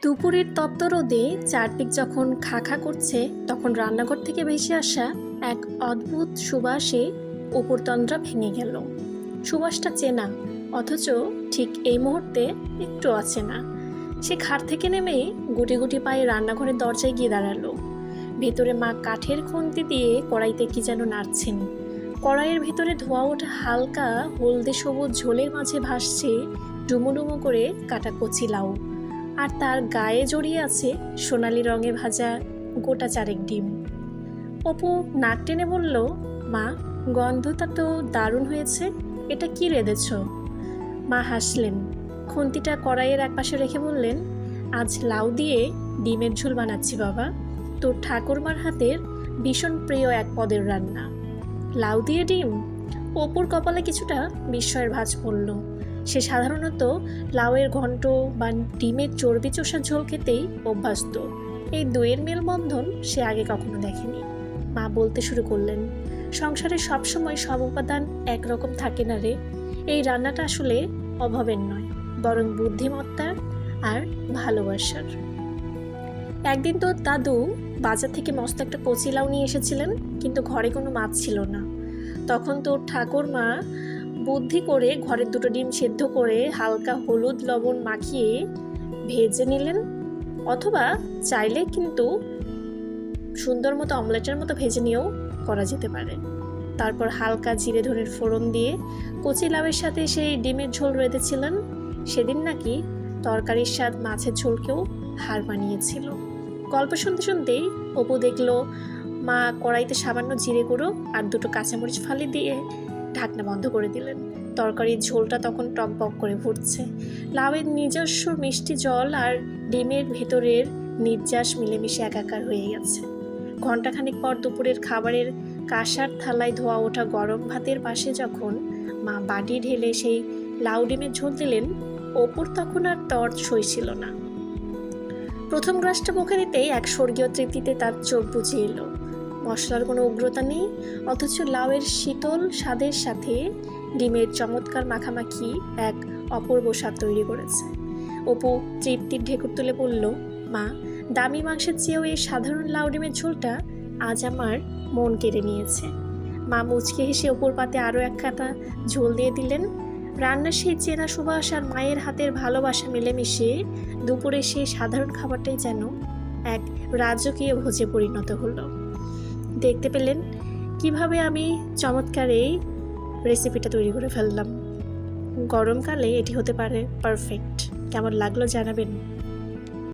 দুপুরের তপ্ত রোদে চারদিক যখন খা খা করছে, তখন রান্নাঘর থেকে ভেসে আসা এক অদ্ভুত সুবাসে উপরতন্দ্রা ভেঙে গেল। সুবাসটা চেনা, অথচ ঠিক এই মুহূর্তে একটু অচেনা। সে খাট থেকে নেমে গুটি গুটি পায়ে রান্নাঘরের দরজায় গিয়ে দাঁড়ালো। ভেতরে মা কাঠের খুন্তি দিয়ে কড়াইতে কি যেন নাড়ছেন। কড়াইয়ের ভেতরে ধোয়া ওঠা হালকা হলদে সবুজ ঝোলের মাঝে ভাসছে ডুমুডুমু করে কাটা কচি লাউ, আর তার গায়ে জড়িয়ে আছে সোনালি রঙে ভাজা গোটা চারেক ডিম। অপু নাক টেনে বলল, মা, গন্ধটা তো দারুণ হয়েছে, এটা কি রেঁধেছ? মা হাসলেন, খুন্তিটা কড়াইয়ের একপাশে রেখে বললেন, আজ লাউ দিয়ে ডিমের ঝোল বানাচ্ছি বাবা, তোর ঠাকুরমার হাতের ভীষণ প্রিয় এক পদের রান্না। লাউ দিয়ে ডিম? অপুর কপালে কিছুটা বিস্ময়ের ভাঁজ পড়ল। সে সাধারণত লাউয়ের ঘন্ট বা ডিমের চর্বি চোষা ঝোল খেতেই অভ্যস্ত। এই দুয়ের মেলবন্ধন সে আগে কখনো দেখেনি। মা বলতে শুরু করলেন, সংসারে সবসময় সব উপাদান একরকম থাকে না রে। এই রান্নাটা আসলে অভাবের নয়, বরং বুদ্ধিমত্তার আর ভালোবাসার। একদিন তো দাদু বাজার থেকে মস্ত একটা কচি লাউ নিয়ে এসেছিলেন, কিন্তু ঘরে কোনো মাছ ছিল না। তখন তোর ঠাকুরমা বুদ্ধি করে ঘরের দুটো ডিম সেদ্ধ করে হালকা হলুদ লবণ মাখিয়ে ভেজে নিলেন, অথবা চাইলে কিন্তু সুন্দর মতো অমলেটের মতো ভেজে নিয়েও করা যেতে পারে। তারপর হালকা জিরে ধনের ফোড়ন দিয়ে কচি লাউয়ের সাথে সেই ডিমের ঝোল রেঁধেছিলেন। সেদিন নাকি তরকারির স্বাদ মাছের ঝোলকেও হার মানিয়েছিল। গল্প শুনতে শুনতেই অপু দেখল মা কড়াইতে সামান্য জিরে গুঁড়ো আর দুটো কাঁচামরিচ ফালি দিয়ে ঢাকনা বন্ধ করে দিলেন। তরকারির ঝোলটা তখন টকবক করে ফুটছে। লাউয়ের নিজস্ব মিষ্টি জল আর ডিমের ভেতরের নির্যাস মিলেমিশে একাকার হয়ে গেছে। ঘণ্টাখানিক পর দুপুরের খাবারের কাঁসার থালায় ধোয়া ওঠা গরম ভাতের পাশে যখন মা বাটি ঢেলে সেই লাউ ডিমের ঝোল দিলেন, অপুর তখন আর তর সইছিল না। প্রথম গ্রাসটা মুখে দিতেই এক স্বর্গীয় তৃপ্তিতে তার চোখ বুজে এলো। মশলার কোনো উগ্রতা নেই, অথচ লাউয়ের শীতল স্বাদের সাথে ডিমের চমৎকার মাখামাখি এক অপূর্ব স্বাদ তৈরি করেছে। অপু তৃপ্তির ঢেকুর তুলে বলল, মা, দামি মাংসের চেয়েও এই সাধারণ লাউ ডিমের ঝোলটা আজ আমার মন কেড়ে নিয়েছে। মা মুচকে হেসে অপুর পাতে আরও এক কাঁটা ঝোল দিয়ে দিলেন। রান্নার সেই চেনা সুবাস আর মায়ের হাতের ভালোবাসা মিলেমিশে দুপুরে সেই সাধারণ খাবারটাই যেন এক রাজকীয় ভোজে পরিণত হলো। দেখতে পেলেন কিভাবে আমি চমৎকার এই রেসিপিটা তৈরি করে ফেললাম। গরমকালে এটি হতে পারে পারফেক্ট। কেমন লাগলো জানাবেন।